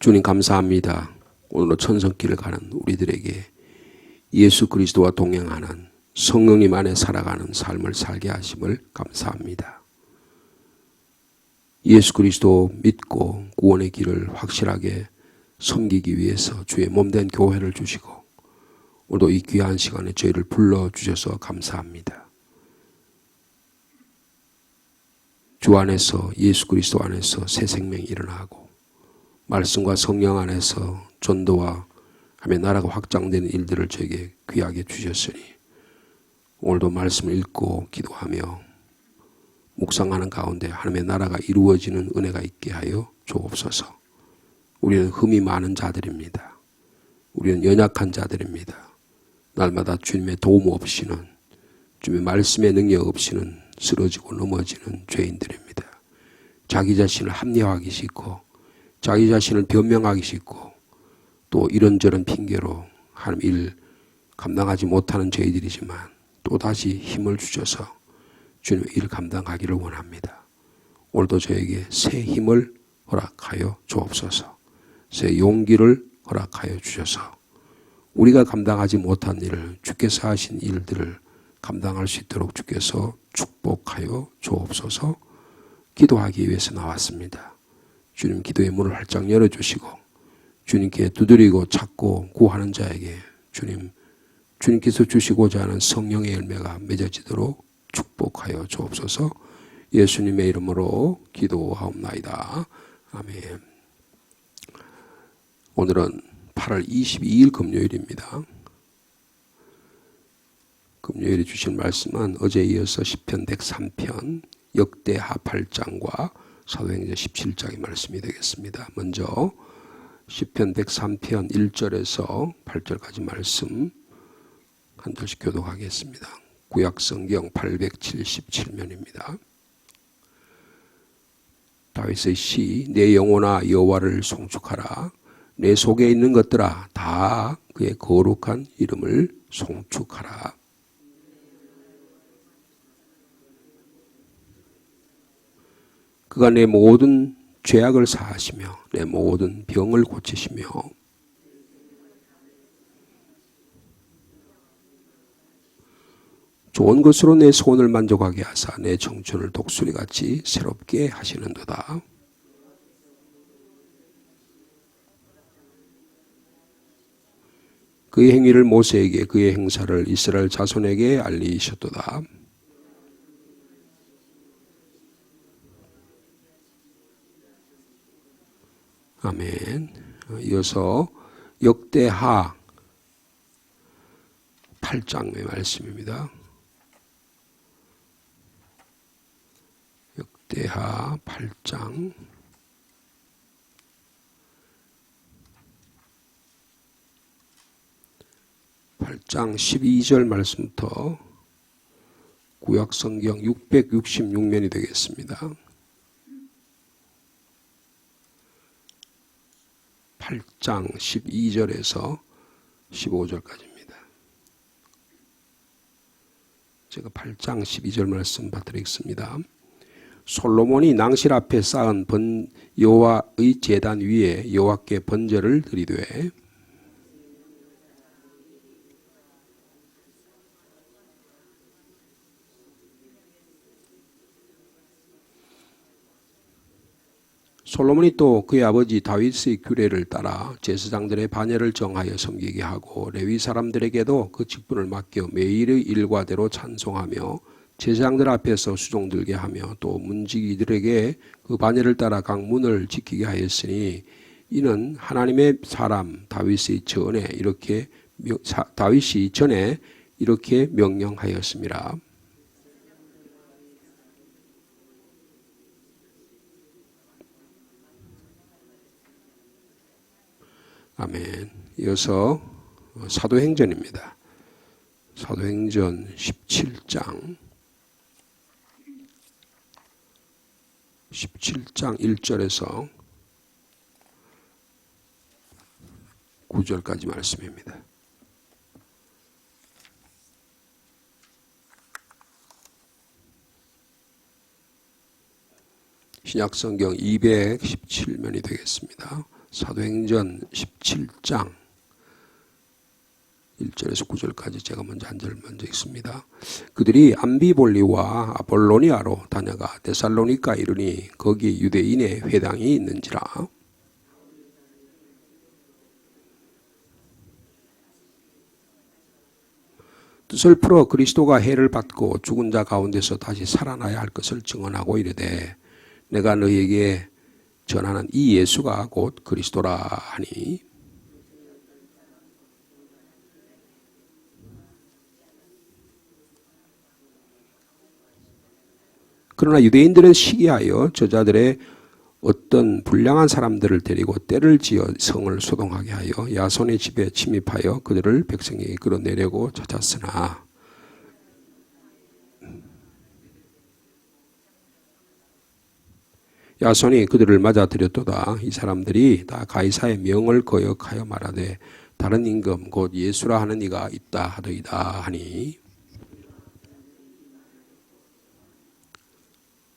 주님 감사합니다. 오늘도 천성길을 가는 우리들에게 예수 그리스도와 동행하는 성령님 안에 살아가는 삶을 살게 하심을 감사합니다. 예수 그리스도 믿고 구원의 길을 확실하게 섬기기 위해서 주의 몸된 교회를 주시고 오늘도 이 귀한 시간에 저희를 불러주셔서 감사합니다. 주 안에서 예수 그리스도 안에서 새 생명이 일어나고 말씀과 성령 안에서 전도와 하며 나라가 확장되는 일들을 저에게 귀하게 주셨으니 오늘도 말씀을 읽고 기도하며 묵상하는 가운데 하나님의 나라가 이루어지는 은혜가 있게 하여 주옵소서. 우리는 흠이 많은 자들입니다. 우리는 연약한 자들입니다. 날마다 주님의 도움 없이는, 주님의 말씀의 능력 없이는 쓰러지고 넘어지는 죄인들입니다. 자기 자신을 합리화하기 싫고 자기 자신을 변명하기 싫고 또 이런저런 핑계로 하나님 일 감당하지 못하는 저희들이지만 또다시 힘을 주셔서 주님의 일 감당하기를 원합니다. 오늘도 저에게 새 힘을 허락하여 주옵소서. 새 용기를 허락하여 주셔서 우리가 감당하지 못한 일을 주께서 하신 일들을 감당할 수 있도록 주께서 축복하여 주옵소서. 기도하기 위해서 나왔습니다. 주님 기도의 문을 활짝 열어주시고 주님께 두드리고 찾고 구하는 자에게 주님께서 주시고자 하는 성령의 열매가 맺어지도록 축복하여 주옵소서. 예수님의 이름으로 기도하옵나이다. 아멘. 오늘은 8월 22일 금요일입니다. 금요일에 주신 말씀은 어제에 이어서 시편 103편 역대하 8장과 사도행전 17장의 말씀이 되겠습니다. 먼저 시편 103편 1절에서 8절까지 말씀 한 절씩 교독하겠습니다. 구약성경 877면입니다. 다윗의 시, 내 영혼아 여호와를 송축하라. 내 속에 있는 것들아 다 그의 거룩한 이름을 송축하라. 그가 내 모든 죄악을 사하시며 내 모든 병을 고치시며 좋은 것으로 내 소원을 만족하게 하사 내 청춘을 독수리같이 새롭게 하시는도다. 그의 행위를 모세에게 그의 행사를 이스라엘 자손에게 알리셨도다. 아멘. 이어서 역대하 8장의 말씀입니다. 역대하 8장 12절 말씀부터 구약성경 666면이 되겠습니다. 8장 12절에서 15절까지입니다. 제가 8장 12절 말씀 받드리겠습니다. 솔로몬이 낭실 앞에 쌓은 여호와의 제단 위에 여호와께 번제를 드리되 솔로몬이 또 그의 아버지 다윗의 규례를 따라 제사장들의 반열을 정하여 섬기게 하고 레위 사람들에게도 그 직분을 맡겨 매일의 일과대로 찬송하며 제사장들 앞에서 수종 들게 하며 또 문지기들에게 그 반열을 따라 각 문을 지키게 하였으니 이는 하나님의 사람 다윗이 전에 이렇게 명령하였습니다. 아멘. 이어서 사도행전입니다. 사도행전 17장 1절에서 9절까지 말씀입니다. 신약성경 217면이 되겠습니다. 사도행전 17장 1절에서 9절까지 제가 먼저 한 절 먼저 읽습니다. 그들이 암비볼리와 아볼로니아로 다녀가 데살로니가 이르니 거기 유대인의 회당이 있는지라. 뜻을 풀어 그리스도가 해를 받고 죽은 자 가운데서 다시 살아나야 할 것을 증언하고 이르되 내가 너희에게 전하는 이 예수가 곧 그리스도라 하니. 그러나 유대인들은 시기하여 저자들의 어떤 불량한 사람들을 데리고 때를 지어 성을 소동하게 하여 야손의 집에 침입하여 그들을 백성에게 끌어내려고 찾았으나 야손이 그들을 맞아들였도다. 이 사람들이 다 가이사의 명을 거역하여 말하되 다른 임금 곧 예수라 하는 이가 있다 하더이다 하니.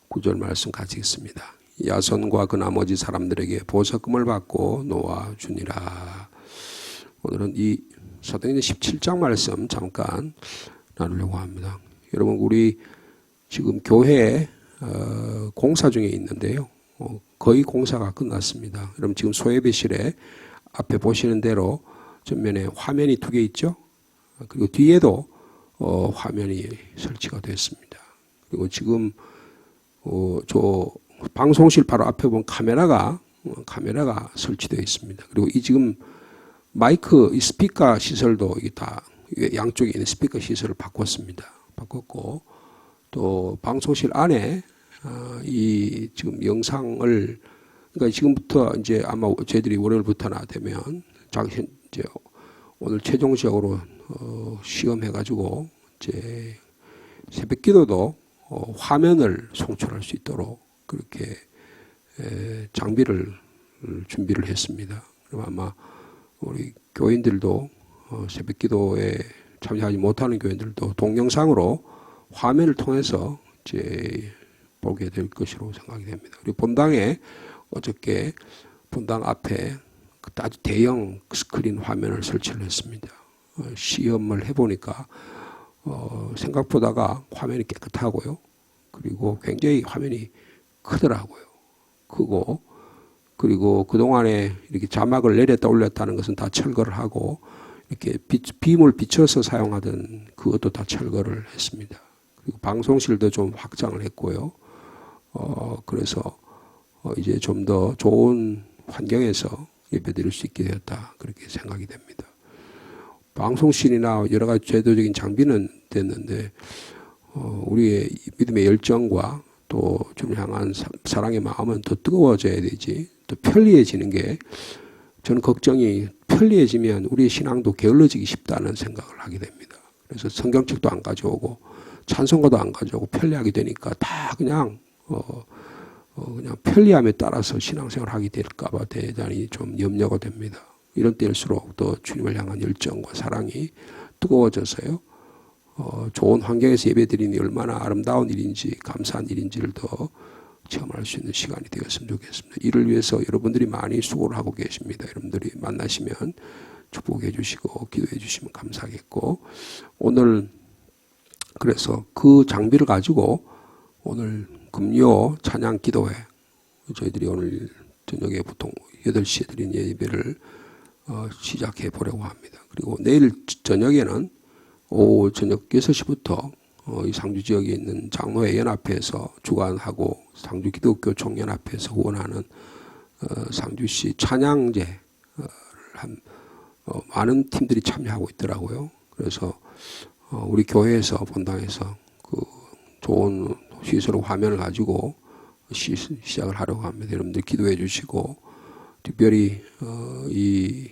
9절 말씀 같이 읽습니다. 야손과 그 나머지 사람들에게 보석금을 받고 놓아주니라. 오늘은 이 사도행전 17장 말씀 잠깐 나누려고 합니다. 여러분 우리 지금 교회 공사 중에 있는데요. 거의 공사가 끝났습니다. 여러분 지금 소예배실에 앞에 보시는 대로 전면에 화면이 2개 있죠. 그리고 뒤에도 화면이 설치가 됐습니다. 그리고 지금 저 방송실 바로 앞에 보면 카메라가 설치되어 있습니다. 그리고 이 지금 마이크, 이 스피커 시설도 이게 다 양쪽에 있는 스피커 시설을 바꿨고 또 방송실 안에 이 지금 영상을 그러니까 지금부터 이제 아마 저희들이 월요일부터나 되면 이제 오늘 최종적으로 시험해가지고 이제 새벽기도도 화면을 송출할 수 있도록 그렇게 장비를 준비를 했습니다. 그럼 아마 우리 교인들도 새벽기도에 참여하지 못하는 교인들도 동영상으로 화면을 통해서 이제 보게 될 것으로 생각이 됩니다. 그리고 본당에 어저께 본당 앞에 아주 대형 스크린 화면을 설치를 했습니다. 시험을 해보니까 생각보다가 화면이 깨끗하고요. 그리고 굉장히 화면이 크더라고요. 크고 그리고 그동안에 이렇게 자막을 내렸다 올렸다 하는 것은 다 철거를 하고 이렇게 빔을 비춰서 사용하던 그것도 다 철거를 했습니다. 그리고 방송실도 좀 확장을 했고요. 그래서 이제 좀 더 좋은 환경에서 예배드릴 수 있게 되었다. 그렇게 생각이 됩니다. 방송실이나 여러 가지 제도적인 장비는 됐는데 우리의 믿음의 열정과 또 주님을 향한 사랑의 마음은 더 뜨거워져야 되지. 또 편리해지는 게 저는 걱정이 편리해지면 우리의 신앙도 게을러지기 쉽다는 생각을 하게 됩니다. 그래서 성경책도 안 가져오고 찬송가도 안 가져오고 편리하게 되니까 다 그냥 그냥 편리함에 따라서 신앙생활을 하게 될까봐 대단히 좀 염려가 됩니다. 이런 때일수록 더 주님을 향한 열정과 사랑이 뜨거워져서요. 좋은 환경에서 예배드리니 얼마나 아름다운 일인지 감사한 일인지를 더 체험할 수 있는 시간이 되었으면 좋겠습니다. 이를 위해서 여러분들이 많이 수고를 하고 계십니다. 여러분들이 만나시면 축복해 주시고 기도해 주시면 감사하겠고 오늘 그래서 그 장비를 가지고 오늘 금요 찬양 기도회 저희들이 오늘 저녁에 보통 8시에 드린 예배를 시작해 보려고 합니다. 그리고 내일 저녁에는 오후 저녁 6시부터 이 상주 지역에 있는 장로회 연합회에서 주관하고 상주 기독교 총연합회에서 후원하는 상주시 찬양제를 한 많은 팀들이 참여하고 있더라고요. 그래서 우리 교회에서 본당에서 그 좋은 시설 화면을 가지고 시작을 하려고 합니다. 여러분들 기도해 주시고 특별히 이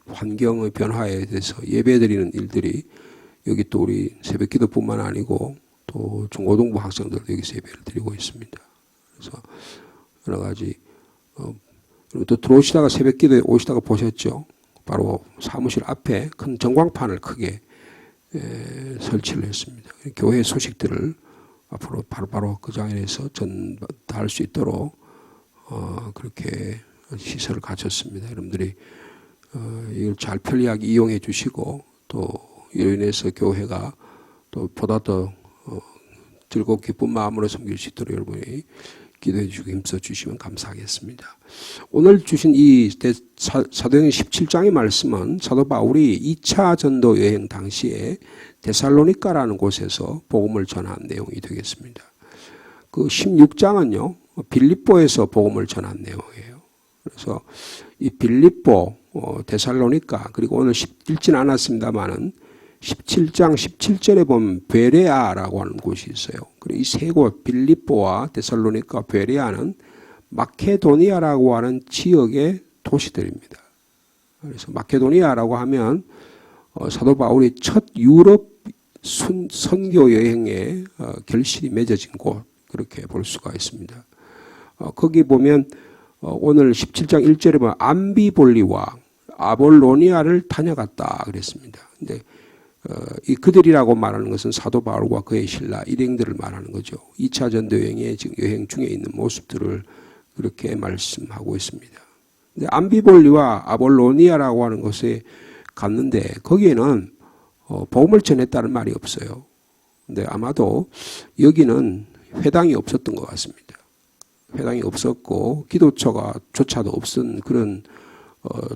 환경의 변화에 대해서 예배드리는 일들이 여기 또 우리 새벽기도뿐만 아니고 또 중고등부 학생들도 여기서 예배를 드리고 있습니다. 그래서 여러 가지 또 들어오시다가 새벽기도에 오시다가 보셨죠? 바로 사무실 앞에 큰 전광판을 크게 설치를 했습니다. 교회 소식들을 앞으로 바로바로 그 장에서 전달할 수 있도록 그렇게 시설을 갖췄습니다. 여러분들이 이걸 잘 편리하게 이용해 주시고 또 이로 인해서 교회가 또 보다 더 즐겁고 기쁜 마음으로 섬길 수 있도록 여러분이 기도해 주시고 힘써 주시면 감사하겠습니다. 오늘 주신 이 사도행전 17장의 말씀은 사도 바울이 2차 전도 여행 당시에 데살로니가라는 곳에서 복음을 전한 내용이 되겠습니다. 그 16장은요, 빌립보에서 복음을 전한 내용이에요. 그래서 이 빌립보, 데살로니가, 그리고 오늘 읽지는 않았습니다만은 17장 17절에 보면 베레아라고 하는 곳이 있어요. 그리고 이 세 곳, 빌립보와 데살로니가, 베레아는 마케도니아라고 하는 지역의 도시들입니다. 그래서 마케도니아라고 하면 사도 바울이 첫 유럽 선교 여행에 결실이 맺어진 곳, 그렇게 볼 수가 있습니다. 거기 보면 오늘 17장 1절에 보면 암비볼리와 아볼로니아를 다녀갔다 그랬습니다. 근데 이 그들이라고 말하는 것은 사도 바울과 그의 신라 일행들을 말하는 거죠. 2차 전도 여행에 지금 여행 중에 있는 모습들을 그렇게 말씀하고 있습니다. 근데 암비볼리와 아볼로니아라고 하는 곳에 갔는데 거기에는 복음을 전했다는 말이 없어요. 근데 아마도 여기는 회당이 없었던 것 같습니다. 회당이 없었고 기도처가 조차도 없은 그런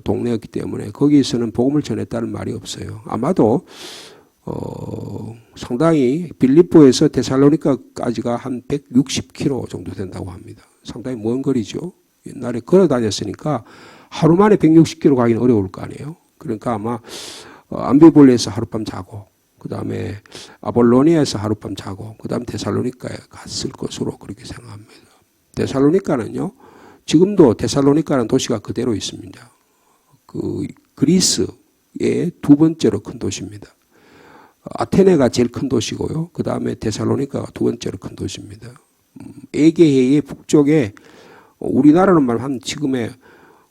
동네였기 때문에 거기에서는 복음을 전했다는 말이 없어요. 아마도 상당히 빌립보에서 데살로니가까지가 한 160km 정도 된다고 합니다. 상당히 먼 거리죠. 옛날에 걸어 다녔으니까 하루 만에 160km 가기는 어려울 거 아니에요. 그러니까 아마 암비볼리에서 하룻밤 자고 그 다음에 아볼로니아에서 하룻밤 자고 그 다음 데살로니가에 갔을 것으로 그렇게 생각합니다. 데살로니가는요, 지금도 데살로니가라는 도시가 그대로 있습니다. 그 그리스의 두 번째로 큰 도시입니다. 아테네가 제일 큰 도시고요. 그 다음에 데살로니가가 두 번째로 큰 도시입니다. 에게해의 북쪽에 우리나라로 말하면 지금의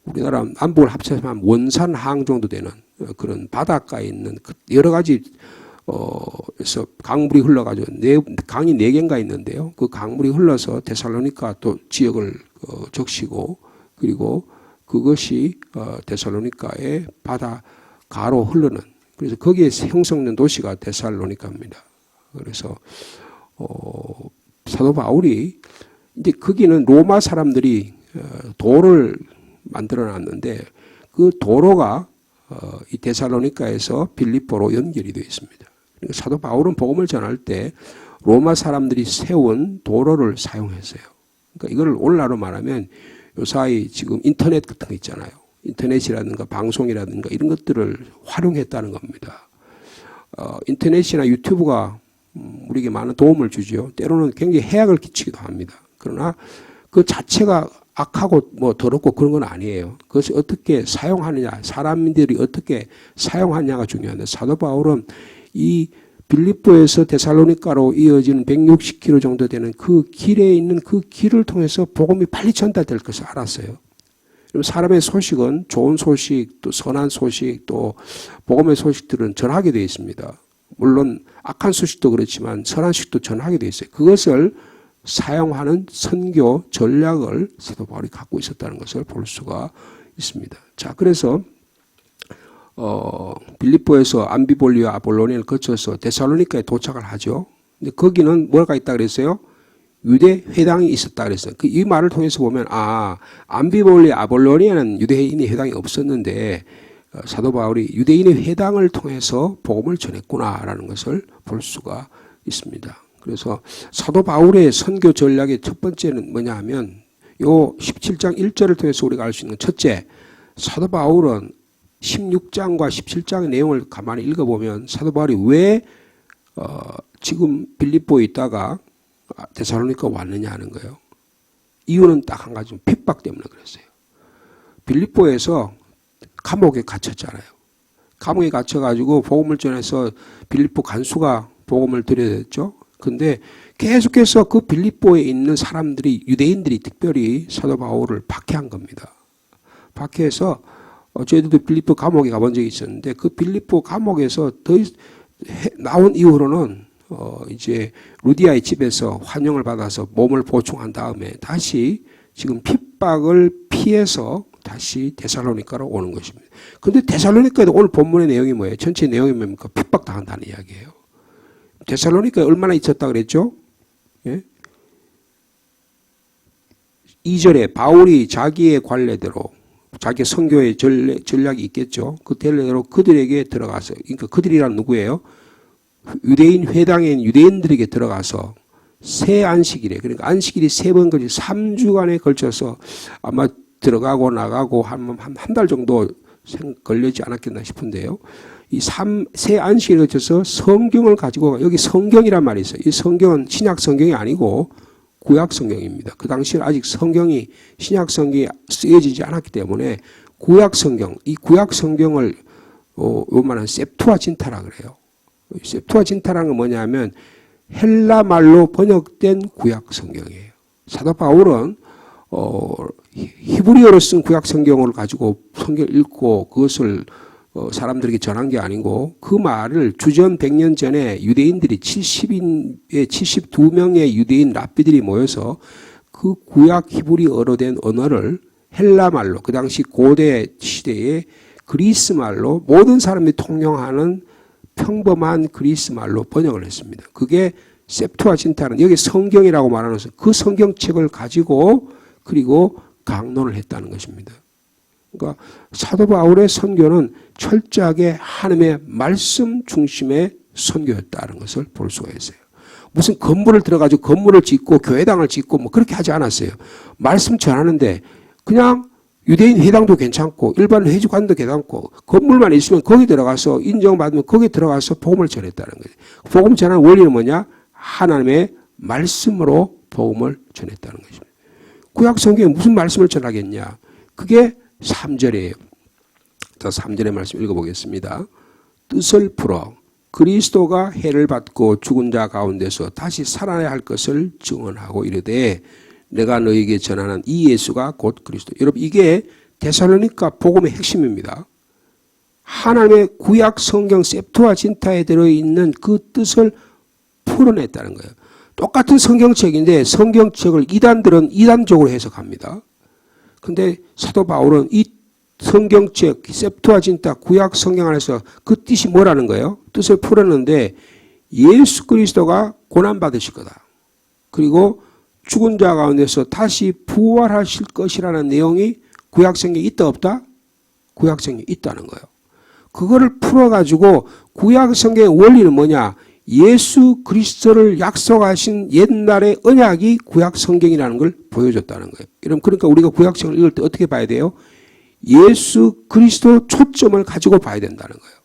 우리나라 남북을 합쳐서 한 원산항 정도 되는 그런 바닷가에 있는 여러 가지 그래서 강물이 흘러가지고 강이 4개인가 있는데요. 그 강물이 흘러서 데살로니가 또 지역을 적시고 그리고 그것이 데살로니가의 바다가로 흐르는 그래서 거기에 형성된 도시가 데살로니가입니다. 그래서 사도 바울이 이제 거기는 로마 사람들이 도를 만들어 놨는데 그 도로가 이 데살로니가에서 빌립보로 연결이 되어 있습니다. 그러니까 사도 바울은 복음을 전할 때 로마 사람들이 세운 도로를 사용했어요. 그러니까 이걸 오늘날로 말하면 요사이 지금 인터넷 같은 거 있잖아요. 인터넷이라든가 방송이라든가 이런 것들을 활용했다는 겁니다. 인터넷이나 유튜브가 우리에게 많은 도움을 주죠. 때로는 굉장히 해악을 끼치기도 합니다. 그러나 그 자체가 악하고 뭐 더럽고 그런 건 아니에요. 그것이 어떻게 사용하느냐, 사람들이 어떻게 사용하느냐가 중요한데 사도 바울은 이 빌립보에서 데살로니가로 이어지는 160km 정도 되는 그 길에 있는 그 길을 통해서 복음이 빨리 전달될 것을 알았어요. 사람의 소식은 좋은 소식, 또 선한 소식, 또 복음의 소식들은 전하게 되어 있습니다. 물론 악한 소식도 그렇지만 선한 소식도 전하게 되어 있어요. 그것을 사용하는 선교 전략을 사도 바울이 갖고 있었다는 것을 볼 수가 있습니다. 자, 그래서 빌립보에서 암비볼리와 아볼로니아를 거쳐서 데살로니가에 도착을 하죠. 근데 거기는 뭐가 있다 그랬어요? 유대 회당이 있었다 그랬어요. 이 말을 통해서 보면 암비볼리 아볼로니아는 유대인의 회당이 없었는데 사도 바울이 유대인의 회당을 통해서 복음을 전했구나라는 것을 볼 수가 있습니다. 그래서 사도 바울의 선교 전략의 첫 번째는 뭐냐 하면 요 17장 1절을 통해서 우리가 알 수 있는 첫째, 사도 바울은 16장과 17장의 내용을 가만히 읽어보면 사도 바울이 왜 지금 빌립보에 있다가 데살로니가 왔느냐 하는 거예요. 이유는 딱 한 가지, 핍박 때문에 그랬어요. 빌립보에서 감옥에 갇혔잖아요. 감옥에 갇혀가지고 복음을 전해서 빌립보 간수가 복음을 드려야겠죠. 근데 계속해서 그 빌립보에 있는 사람들이, 유대인들이 특별히 사도 바울을 박해한 겁니다. 박해해서 저희들도 빌립보 감옥에 가본 적이 있었는데 그 빌립보 감옥에서 나온 이후로는 이제 루디아의 집에서 환영을 받아서 몸을 보충한 다음에 다시 지금 핍박을 피해서 다시 데살로니가로 오는 것입니다. 그런데 데살로니가에도 오늘 본문의 내용이 뭐예요? 전체 내용이 뭡니까? 핍박당한다는 이야기예요. 데살로니가에 얼마나 있었다 그랬죠? 예? 2절에 바울이 자기의 관례대로 자기 선교의 전략이 있겠죠. 그 전례대로 그들에게 들어가서, 그러니까 그들이란 누구예요? 유대인 회당에 있는 유대인들에게 들어가서 새 안식일에, 그러니까 안식일이 3번 걸쳐 3주간에 걸쳐서 아마 들어가고 나가고 한 달 정도 걸리지 않았겠나 싶은데요. 새 안식일에 걸쳐서 성경을 가지고, 여기 성경이란 말이 있어요. 이 성경은 신약 성경이 아니고 구약 성경입니다. 그 당시에 아직 성경이 신약 성경이 쓰여지지 않았기 때문에 구약 성경, 이 구약 성경을 요만한 septuaginta라 그래요. septuaginta라는 건 뭐냐면 헬라 말로 번역된 구약 성경이에요. 사도 바울은 히브리어로 쓴 구약 성경을 가지고 성경을 읽고 그것을 사람들에게 전한 게 아니고, 그 말을 주전 100년 전에 유대인들이 72명의 유대인 랍비들이 모여서 그 구약 히브리어로 된 언어를 헬라 말로, 그 당시 고대 시대의 그리스 말로, 모든 사람이 통용하는 평범한 그리스 말로 번역을 했습니다. 그게 septuaginta는, 여기 성경이라고 말하는 것은 그 성경책을 가지고 그리고 강론을 했다는 것입니다. 그러니까 사도 바울의 선교는 철저하게 하나님의 말씀 중심의 선교였다는 것을 볼 수가 있어요. 무슨 건물을 들어가지고 건물을 짓고 교회당을 짓고 뭐 그렇게 하지 않았어요. 말씀 전하는데 그냥 유대인 회당도 괜찮고 일반 회주관도 괜찮고 건물만 있으면 거기 들어가서 인정받으면 거기 들어가서 복음을 전했다는 거예요. 복음 전하는 원리는 뭐냐? 하나님의 말씀으로 복음을 전했다는 것입니다. 구약 성경에 무슨 말씀을 전하겠냐? 그게 3절이에요. 자, 3절의 말씀 읽어보겠습니다. 뜻을 풀어 그리스도가 해를 받고 죽은 자 가운데서 다시 살아나야 할 것을 증언하고 이르되 내가 너에게 전하는 이 예수가 곧 그리스도. 여러분, 이게 데살로니가 복음의 핵심입니다. 하나님의 구약 성경 septuaginta에 들어있는 그 뜻을 풀어냈다는 거예요. 똑같은 성경책인데 성경책을 이단들은 이단적으로 해석합니다. 근데 사도 바울은 이 성경책 septuaginta 구약 성경 안에서 그 뜻이 뭐라는 거예요? 뜻을 풀었는데 예수 그리스도가 고난받으실 거다. 그리고 죽은 자 가운데서 다시 부활하실 것이라는 내용이 구약 성경에 있다 없다? 구약 성경에 있다는 거예요. 그거를 풀어가지고 구약 성경의 원리는 뭐냐? 예수 그리스도를 약속하신 옛날의 언약이 구약 성경이라는 걸 보여줬다는 거예요. 여러분, 그러니까 우리가 구약 성경을 읽을 때 어떻게 봐야 돼요? 예수 그리스도 초점을 가지고 봐야 된다는 거예요.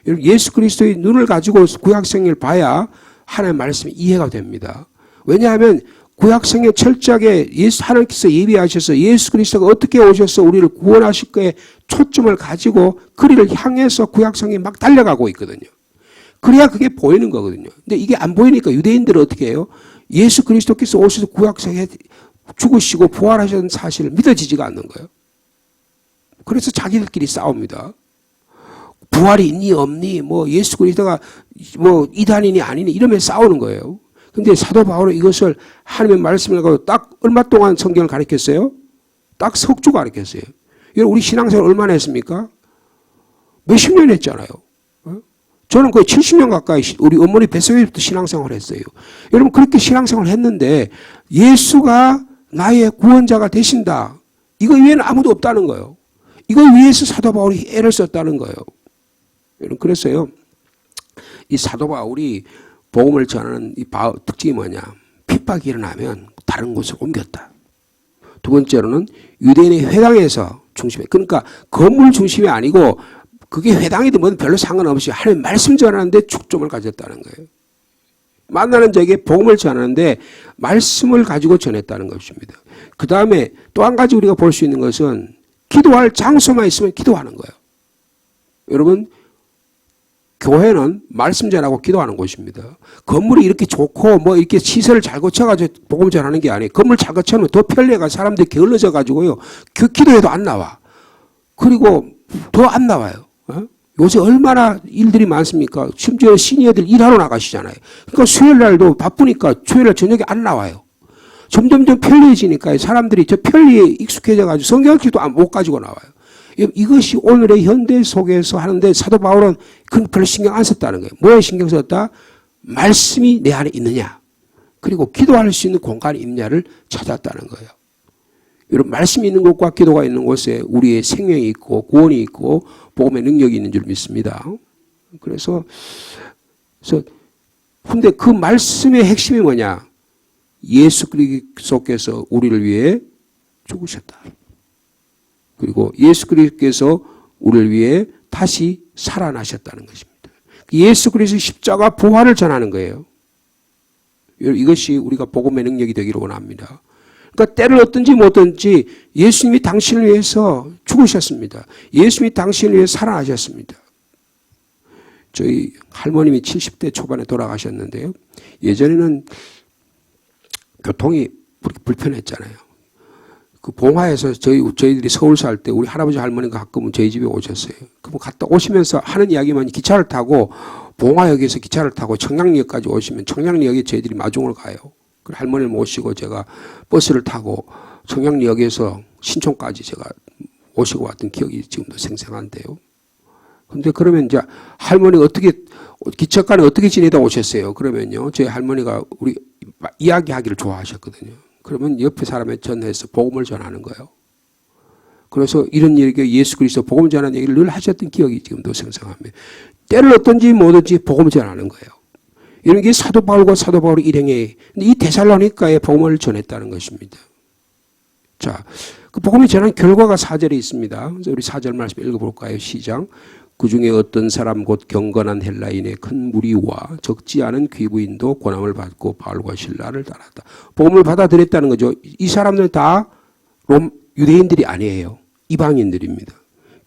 여러분, 예수 그리스도의 눈을 가지고 구약 성경을 봐야 하나님의 말씀이 이해가 됩니다. 왜냐하면 구약 성경에 철저하게 하나님께서 예비하셔서 예수 그리스도가 어떻게 오셔서 우리를 구원하실 거에 초점을 가지고 그리를 향해서 구약 성경이 막 달려가고 있거든요. 그래야 그게 보이는 거거든요. 근데 이게 안 보이니까 유대인들은 어떻게 해요? 예수 그리스도께서 오셔서 구약성에 죽으시고 부활하셨다는 사실을 믿어지지가 않는 거예요. 그래서 자기들끼리 싸웁니다. 부활이 있니 없니, 뭐 예수 그리스도가 뭐 이단이니 아니니 이러면서 싸우는 거예요. 근데 사도 바울은 이것을 하나님의 말씀을 가지고 딱 얼마 동안 성경을 가르쳤어요? 딱 석 주 가르쳤어요. 여러분, 우리 신앙생활 얼마나 했습니까? 몇십 년 했잖아요. 저는 거의 70년 가까이 우리 어머니 뱃속에부터 신앙생활을 했어요. 여러분, 그렇게 신앙생활을 했는데 예수가 나의 구원자가 되신다. 이거 위에는 아무도 없다는 거예요. 이거 위해서 사도 바울이 애를 썼다는 거예요. 여러분, 그래서요, 이 사도 바울이 복음을 전하는 이 특징이 뭐냐? 핍박이 일어나면 다른 곳으로 옮겼다. 두 번째로는 유대인의 회당에서 중심에, 그러니까 건물 중심이 아니고 그게 회당이든 뭐든 별로 상관없이 하나님 말씀 전하는데 축점을 가졌다는 거예요. 만나는 자에게 복음을 전하는데 말씀을 가지고 전했다는 것입니다. 그 다음에 또 한 가지 우리가 볼 수 있는 것은 기도할 장소만 있으면 기도하는 거예요. 여러분, 교회는 말씀 전하고 기도하는 곳입니다. 건물이 이렇게 좋고 뭐 이렇게 시설을 잘 고쳐가지고 복음 전하는 게 아니에요. 건물 잘 고쳐놓으면 더 편리해가 사람들이 게을러져 가지고요. 기도해도 안 나와. 그리고 더 안 나와요. 요새 얼마나 일들이 많습니까? 심지어 시니어들 일하러 나가시잖아요. 그러니까 수요일 날도 바쁘니까 수요일 날 저녁에 안 나와요. 점점점 편리해지니까 사람들이 저 편리에 익숙해져가지고 성경책도 못 가지고 나와요. 이것이 오늘의 현대 속에서 하는데 사도 바울은 별로 신경 안 썼다는 거예요. 뭐에 신경 썼다? 말씀이 내 안에 있느냐, 그리고 기도할 수 있는 공간이 있냐를 찾았다는 거예요. 여러분, 말씀이 있는 곳과 기도가 있는 곳에 우리의 생명이 있고 구원이 있고 복음의 능력이 있는 줄 믿습니다. 그래서 근데 그 말씀의 핵심이 뭐냐? 예수 그리스도께서 우리를 위해 죽으셨다. 그리고 예수 그리스도께서 우리를 위해 다시 살아나셨다는 것입니다. 예수 그리스도의 십자가 부활을 전하는 거예요. 이것이 우리가 복음의 능력이 되기를 원합니다. 그러니까 때를 얻든지 못든지 예수님이 당신을 위해서 죽으셨습니다. 예수님이 당신을 위해 살아나셨습니다. 저희 할머님이 70대 초반에 돌아가셨는데요. 예전에는 교통이 불편했잖아요. 그 봉화에서 저희들이 서울 살 때 우리 할아버지 할머니가 가끔은 저희 집에 오셨어요. 그럼 갔다 오시면서 하는 이야기만, 기차를 타고 봉화역에서 기차를 타고 청량리역까지 오시면 청량리역에 저희들이 마중을 가요. 그 할머니를 모시고 제가 버스를 타고 청량리역에서 신촌까지 제가 오시고 왔던 기억이 지금도 생생한데요. 근데 그러면 이제 할머니가 어떻게, 기차간에 어떻게 지내다 오셨어요? 그러면요, 저희 할머니가 우리 이야기하기를 좋아하셨거든요. 그러면 옆에 사람에 전해서 복음을 전하는 거예요. 그래서 이런 얘기, 예수 그리스도 복음 전하는 얘기를 늘 하셨던 기억이 지금도 생생합니다. 때를 얻든지 뭐든지 복음을 전하는 거예요. 이런 게 사도 바울과 사도 바울의 일행에, 이 데살로니가에 복음을 전했다는 것입니다. 자, 그 복음이 전한 결과가 4절에 있습니다. 그래서 우리 4절 말씀 읽어볼까요? 시작. 그 중에 어떤 사람 곧 경건한 헬라인의 큰 무리와 적지 않은 귀부인도 권함을 받고 바울과 실라를 따랐다. 복음을 받아들였다는 거죠. 이 사람들은 다 유대인들이 아니에요. 이방인들입니다.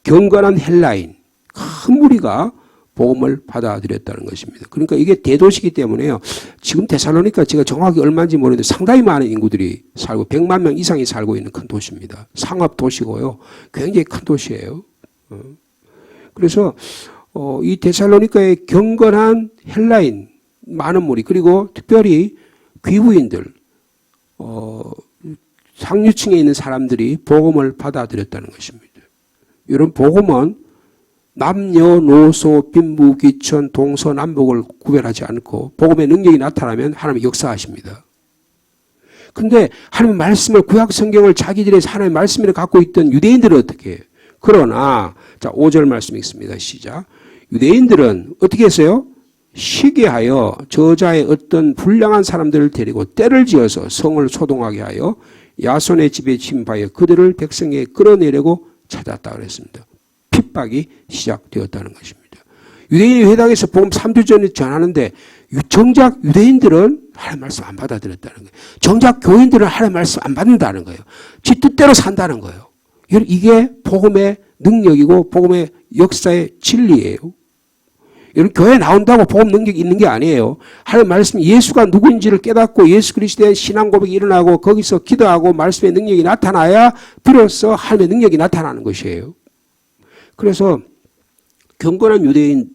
경건한 헬라인, 큰 무리가 복음을 받아들였다는 것입니다. 그러니까 이게 대도시이기 때문에요. 지금 데살로니가 제가 정확히 얼마인지 모르는데 상당히 많은 인구들이 살고 100만 명 이상이 살고 있는 큰 도시입니다. 상업 도시고요. 굉장히 큰 도시예요. 그래서 이 데살로니가의 경건한 헬라인 많은 무리, 그리고 특별히 귀부인들, 상류층에 있는 사람들이 복음을 받아들였다는 것입니다. 이런 복음은 남녀노소 빈부 귀천 동서남북을 구별하지 않고 복음의 능력이 나타나면 하나님이 역사하십니다. 근데 하나님의 말씀을, 구약 성경을 자기들의 하나님의 말씀을 갖고 있던 유대인들은 어떻게 해요? 그러나 자, 5절 말씀 있습니다. 시작. 유대인들은 어떻게 했어요? 시기하여 저자의 어떤 불량한 사람들을 데리고 때를 지어서 성을 소동하게 하여 야손의 집에 침입하여 그들을 백성에 끌어내려고 찾았다 그랬습니다. 핍박이 시작되었다는 것입니다. 유대인이 회당에서 복음 3주 전에 전하는데 정작 유대인들은 하나님 말씀 안 받아들였다는 거예요. 정작 교인들은 하나님 말씀 안 받는다는 거예요. 지 뜻대로 산다는 거예요. 이게 복음의 능력이고 복음의 역사의 진리예요. 여러분, 교회 나온다고 복음 능력이 있는 게 아니에요. 하나님 말씀, 예수가 누구인지를 깨닫고 예수 그리스도에 대한 신앙 고백이 일어나고 거기서 기도하고 말씀의 능력이 나타나야 비로소 하나님의 능력이 나타나는 것이에요. 그래서 경건한 유대인,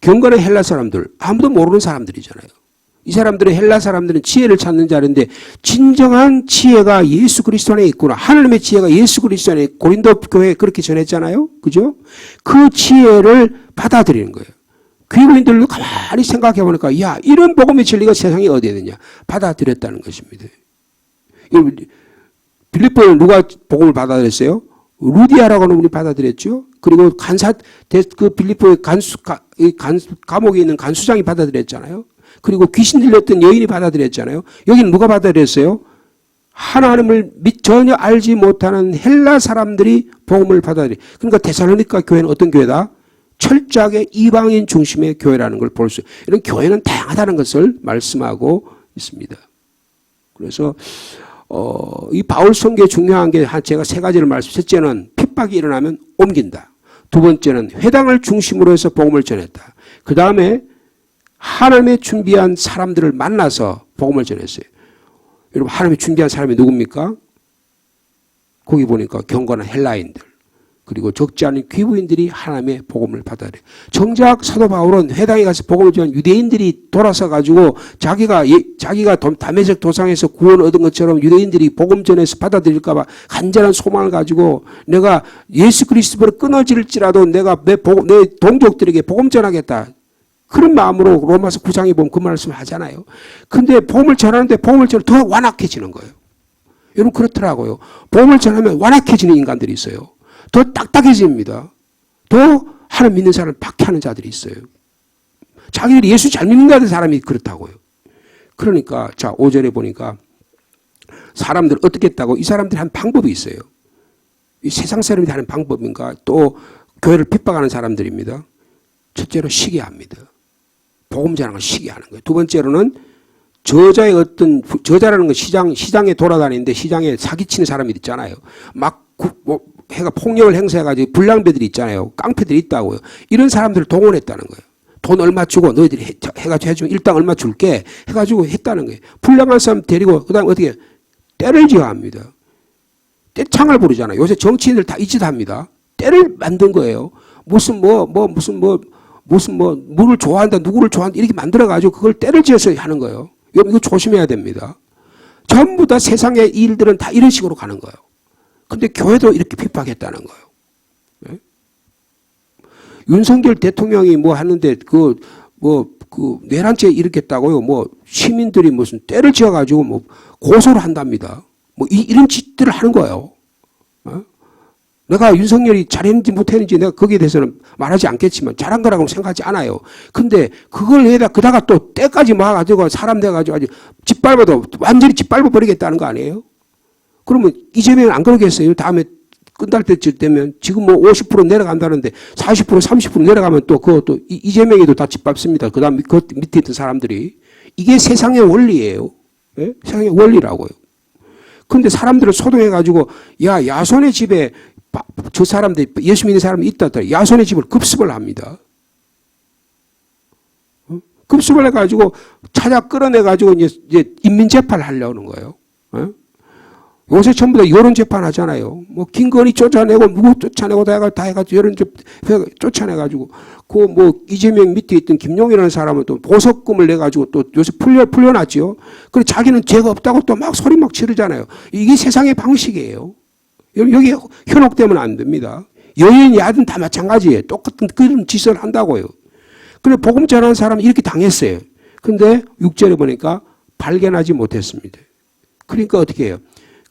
경건한 헬라 사람들, 아무도 모르는 사람들이잖아요. 이 사람들은, 헬라 사람들은 지혜를 찾는 자인데 진정한 지혜가 예수 그리스도 안에 있구나. 하나님의 지혜가 예수 그리스도 안에, 고린도 교회에 그렇게 전했잖아요. 그죠? 그 지혜를 받아들이는 거예요. 귀부인들도 가만히 생각해 보니까, 야, 이런 복음의 진리가 세상에 어디에 있느냐. 받아들였다는 것입니다. 빌립보에 누가 복음을 받아들였어요? 루디아라고 하는 분이 받아들였죠. 그리고 그 빌립보의 감옥에 있는 간수장이 받아들였잖아요. 그리고 귀신 들렸던 여인이 받아들였잖아요. 여기는 누가 받아들였어요? 하나님을 전혀 알지 못하는 헬라 사람들이 복음을 받아들여. 그러니까 데살로니가 교회는 어떤 교회다? 철저하게 이방인 중심의 교회라는 걸 볼 수, 이런 교회는 다양하다는 것을 말씀하고 있습니다. 그래서 이 바울 선교의 중요한 게 제가 3가지를 말씀. 첫째는 핍박이 일어나면 옮긴다. 두 번째는 회당을 중심으로 해서 복음을 전했다. 그 다음에 하나님의 준비한 사람들을 만나서 복음을 전했어요. 여러분, 하나님의 준비한 사람이 누굽니까? 거기 보니까 경건한 헬라인들, 그리고 적지 않은 귀부인들이 하나님의 복음을 받아들여요. 정작 사도 바울은 회당에 가서 복음을 전한 유대인들이 돌아서 가지고 자기가 다메섹 도상에서 구원 얻은 것처럼 유대인들이 복음 전해서 받아들일까 봐 간절한 소망을 가지고 내가 예수 그리스도로 끊어질지라도 내가 내 동족들에게 복음 전하겠다. 그런 마음으로 로마서 9장에 보면 그 말씀을 하잖아요. 근데 복음을 전하는데 복음을 전하면 더 완악해지는 거예요. 여러분 그렇더라고요. 복음을 전하면 완악해지는 인간들이 있어요. 더 딱딱해집니다. 더 하나님 믿는 사람을 박해하는 자들이 있어요. 자기들이 예수 잘 믿는다는 사람이 그렇다고요. 그러니까 자 5절에 보니까 사람들 어떻게 했다고? 이 사람들이 한 방법이 있어요. 이 세상 사람들이 하는 방법인가? 또 교회를 핍박하는 사람들입니다. 첫째로 시기합니다. 복음 전하는 걸 시기하는 거예요. 두 번째로는 저자라는 건 시장에 돌아다니는데 시장에 사기치는 사람이 있잖아요. 해가 폭력을 행사해가지고 불량배들이 있잖아요. 깡패들이 있다고요. 이런 사람들을 동원했다는 거예요. 돈 얼마 주고 너희들이 해가지고 해주면 일당 얼마 줄게 해가지고 했다는 거예요. 불량한 사람 데리고 그다음에 어떻게 때를 지어야 합니다. 떼창을 부르잖아요. 요새 정치인들 다 이 짓 합니다. 때를 만든 거예요. 무슨 물을 좋아한다 누구를 좋아한다 이렇게 만들어가지고 그걸 때를 지어서 하는 거예요. 여러분 이거 조심해야 됩니다. 전부 다 세상의 일들은 다 이런 식으로 가는 거예요. 근데 교회도 이렇게 핍박했다는 거예요. 네? 윤석열 대통령이 뭐 하는데 내란죄 일으켰다고요. 시민들이 무슨 때를 지어가지고 고소를 한답니다. 이런 짓들을 하는 거예요. 내가 윤석열이 잘했는지 못했는지 내가 거기에 대해서는 말하지 않겠지만 잘한 거라고 생각하지 않아요. 근데 그걸 게다가 또 때까지 모아가지고 사람 돼가지고 아주 완전히 짓밟아 버리겠다는 거 아니에요? 그러면 이재명은 안 그러겠어요? 다음에 끝날 때쯤 되면 지금 50% 내려간다는데 40% 30% 내려가면 또 그것도 이재명이도 다 짓밟습니다. 그 다음 그 밑에 있던 사람들이. 이게 세상의 원리예요. 네? 세상의 원리라고요. 근데 사람들을 소동해가지고 야손의 집에 저 사람들 예수 믿는 사람이 있다. 야손의 집을 급습을 합니다. 급습을 해가지고 찾아 끌어내가지고 이제 인민재판을 하려는 거예요. 요새 전부 다 여론재판 하잖아요. 김건희 쫓아내고 누구 쫓아내고 다 해가지고 여론재판 쫓아내가지고 이재명 밑에 있던 김용이라는 사람은 또 보석금을 내가지고 또 요새 풀려났지요. 그리고 자기는 죄가 없다고 또 막 소리 막 지르잖아요. 이게 세상의 방식이에요. 여기 현혹되면 안 됩니다. 여인 야든 다 마찬가지예요. 똑같은 그런 짓을 한다고요. 그래 복음 전하는 사람은 이렇게 당했어요. 근데 6절에 보니까 발견하지 못했습니다. 그러니까 어떻게 해요?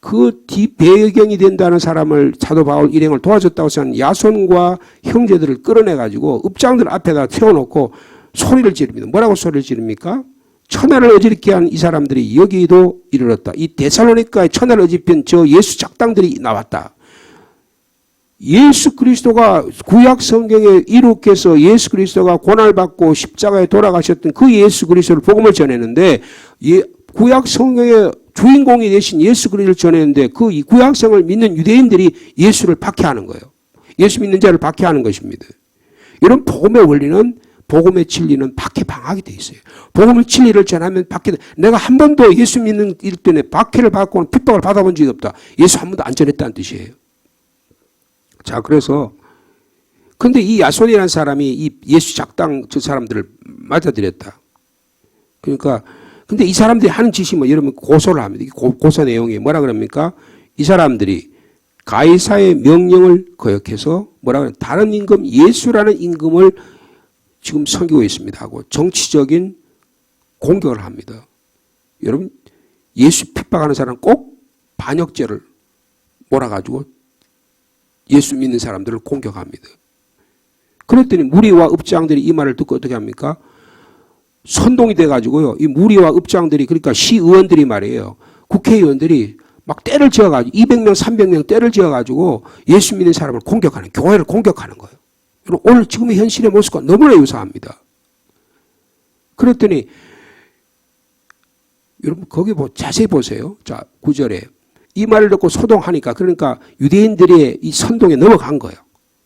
그 배경이 된다는 사람을 사도 바울 일행을 도와줬다고 하는 야손과 형제들을 끌어내가지고 읍장들 앞에다 세워놓고 소리를 지릅니다. 뭐라고 소리를 지릅니까? 천하를 어지럽게 한 이 사람들이 여기도 이르렀다. 이 데살로니가에 천하를 어지럽힌 저 예수 작당들이 나왔다. 예수 그리스도가 구약 성경에 이룩해서 예수 그리스도가 고난을 받고 십자가에 돌아가셨던 그 예수 그리스도를 복음을 전했는데 구약 성경의 주인공이 되신 예수 그리스도를 전했는데 그 구약성을 믿는 유대인들이 예수를 박해하는 거예요. 예수 믿는 자를 박해하는 것입니다. 이런 복음의 원리는 복음의 진리는 박해 방학이 돼 있어요. 복음의 진리를 전하면 내가 한 번도 예수 믿는 일 때문에 박해를 받고 핍박을 받아본 적이 없다. 예수 한 번도 안 전했다는 뜻이에요. 자, 그래서 근데 이 야손이라는 사람이 이 예수 작당 저 사람들을 맞아들였다. 그러니까 근데 이 사람들이 하는 짓이 여러분 고소를 합니다. 고소 내용이 뭐라 그럽니까? 이 사람들이 가이사의 명령을 거역해서 뭐라 그래요? 다른 임금 예수라는 임금을 지금 섬기고 있습니다 하고 정치적인 공격을 합니다. 여러분 예수 핍박하는 사람 꼭 반역죄를 몰아가지고 예수 믿는 사람들을 공격합니다. 그랬더니 무리와 읍장들이 이 말을 듣고 어떻게 합니까? 선동이 돼가지고요. 이 무리와 읍장들이 그러니까 시의원들이 말이에요. 국회의원들이 막 때를 지어가지고 200명 300명 때를 지어가지고 예수 믿는 사람을 공격하는 교회를 공격하는 거예요. 오늘 지금의 현실의 모습과 너무나 유사합니다. 그랬더니 여러분 거기 자세히 보세요. 자 9절에 이 말을 듣고 소동하니까 그러니까 유대인들의 이 선동에 넘어간 거예요.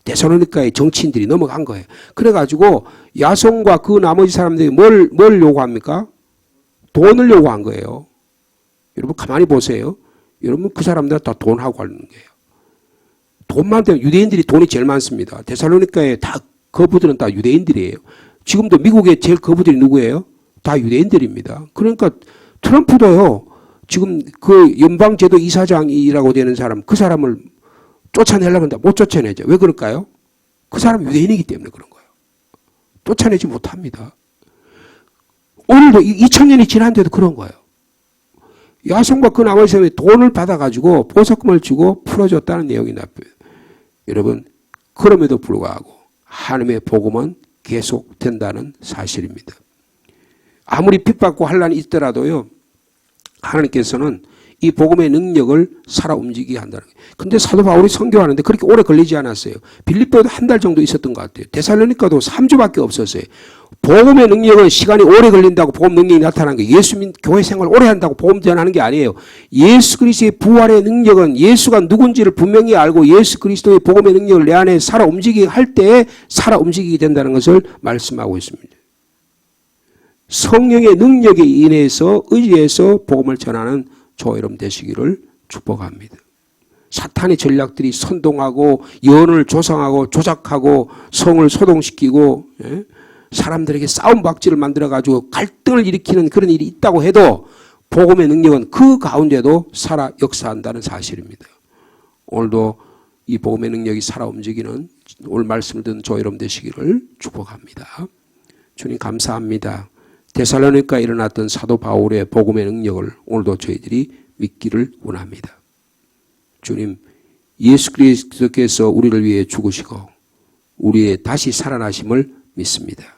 데살로니가의 정치인들이 넘어간 거예요. 그래가지고 야손과 그 나머지 사람들이 뭘 요구합니까? 돈을 요구한 거예요. 여러분 가만히 보세요. 여러분 그 사람들 다 돈하고 하는 거예요. 돈만 되면 유대인들이 돈이 제일 많습니다. 데살로니가에 다 거부들은 다 유대인들이에요. 지금도 미국의 제일 거부들이 누구예요? 다 유대인들입니다. 그러니까 트럼프도요. 지금 그 연방제도 이사장이라고 되는 사람, 그 사람을 쫓아내려고 하는데 못 쫓아내죠. 왜 그럴까요? 그 사람이 유대인이기 때문에 그런 거예요. 쫓아내지 못합니다. 오늘도 2000년이 지났는데도 그런 거예요. 야손과 그 나머지 사람이 돈을 받아가지고 보석금을 주고 풀어줬다는 내용이 나와요. 여러분, 그럼에도 불구하고 하나님의 복음은 계속된다는 사실입니다. 아무리 핍받고 환란이 있더라도요. 하나님께서는 이 복음의 능력을 살아 움직이게 한다는 거예요. 근데 사도 바울이 선교하는데 그렇게 오래 걸리지 않았어요. 빌립보도 한 달 정도 있었던 것 같아요. 데살로니가도 3주밖에 없었어요. 복음의 능력은 시간이 오래 걸린다고 복음 능력이 나타나는 게 예수 교회 생활 오래 한다고 복음 전하는 게 아니에요. 예수 그리스도의 부활의 능력은 예수가 누군지를 분명히 알고 예수 그리스도의 복음의 능력을 내 안에 살아 움직이게 할 때에 살아 움직이게 된다는 것을 말씀하고 있습니다. 성령의 능력에 인해서 의지해서 복음을 전하는 저와 여러분 되시기를 축복합니다. 사탄의 전략들이 선동하고 예언을 조성하고 조작하고 성을 소동시키고 사람들에게 싸움박질을 만들어가지고 갈등을 일으키는 그런 일이 있다고 해도 복음의 능력은 그 가운데도 살아 역사한다는 사실입니다. 오늘도 이 복음의 능력이 살아 움직이는 오늘 말씀을 듣는 저와 여러분 되시기를 축복합니다. 주님 감사합니다. 데살로니가에 일어났던 사도 바울의 복음의 능력을 오늘도 저희들이 믿기를 원합니다. 주님, 예수 그리스도께서 우리를 위해 죽으시고 우리의 다시 살아나심을 믿습니다.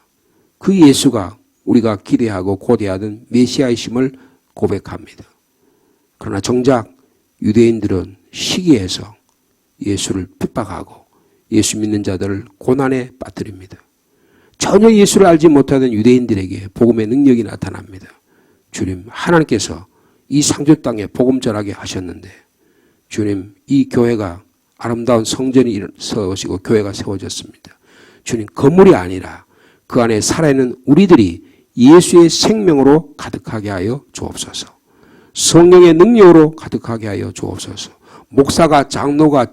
그 예수가 우리가 기대하고 고대하던 메시아이심을 고백합니다. 그러나 정작 유대인들은 시기해서 예수를 핍박하고 예수 믿는 자들을 고난에 빠뜨립니다. 전혀 예수를 알지 못하던 유대인들에게 복음의 능력이 나타납니다. 주님, 하나님께서 이 상주 땅에 복음 전하게 하셨는데 주님, 이 교회가 아름다운 성전이 세워지고 교회가 세워졌습니다. 주님, 건물이 아니라 그 안에 살아있는 우리들이 예수의 생명으로 가득하게 하여 주옵소서. 성령의 능력으로 가득하게 하여 주옵소서. 목사가 장로가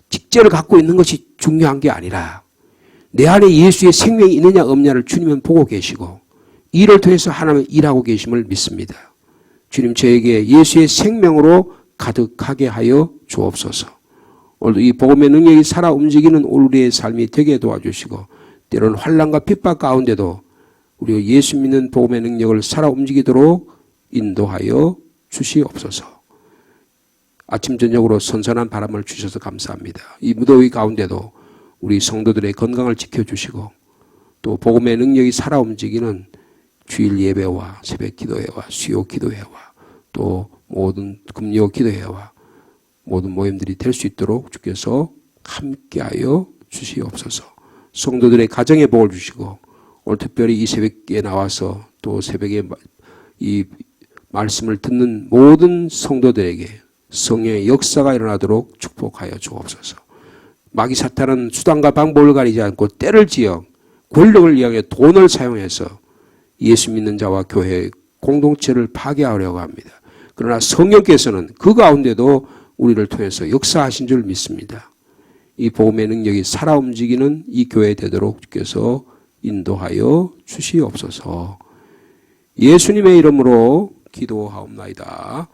직제를 갖고 있는 것이 중요한 게 아니라 내 안에 예수의 생명이 있느냐 없느냐를 주님은 보고 계시고 이를 통해서 하나님은 일하고 계심을 믿습니다. 주님, 저에게 예수의 생명으로 가득하게 하여 주옵소서. 오늘도 이 복음의 능력이 살아 움직이는 우리의 삶이 되게 도와주시고 때로는 환난과 핍박 가운데도 우리가 예수 믿는 복음의 능력을 살아 움직이도록 인도하여 주시옵소서. 아침 저녁으로 선선한 바람을 주셔서 감사합니다. 이 무더위 가운데도 우리 성도들의 건강을 지켜주시고 또 복음의 능력이 살아 움직이는 주일 예배와 새벽 기도회와 수요 기도회와 또 모든 금요 기도회와 모든 모임들이 될 수 있도록 주께서 함께하여 주시옵소서. 성도들의 가정에 복을 주시고 오늘 특별히 이 새벽에 나와서 또 새벽에 이 말씀을 듣는 모든 성도들에게 성령의 역사가 일어나도록 축복하여 주옵소서. 마귀 사탄은 수단과 방법을 가리지 않고 때를 지어 권력을 이용해 돈을 사용해서 예수 믿는 자와 교회의 공동체를 파괴하려고 합니다. 그러나 성령께서는 그 가운데도 우리를 통해서 역사하신 줄 믿습니다. 이 복음의 능력이 살아 움직이는 이 교회 되도록 주께서 인도하여 주시옵소서. 예수님의 이름으로 기도하옵나이다.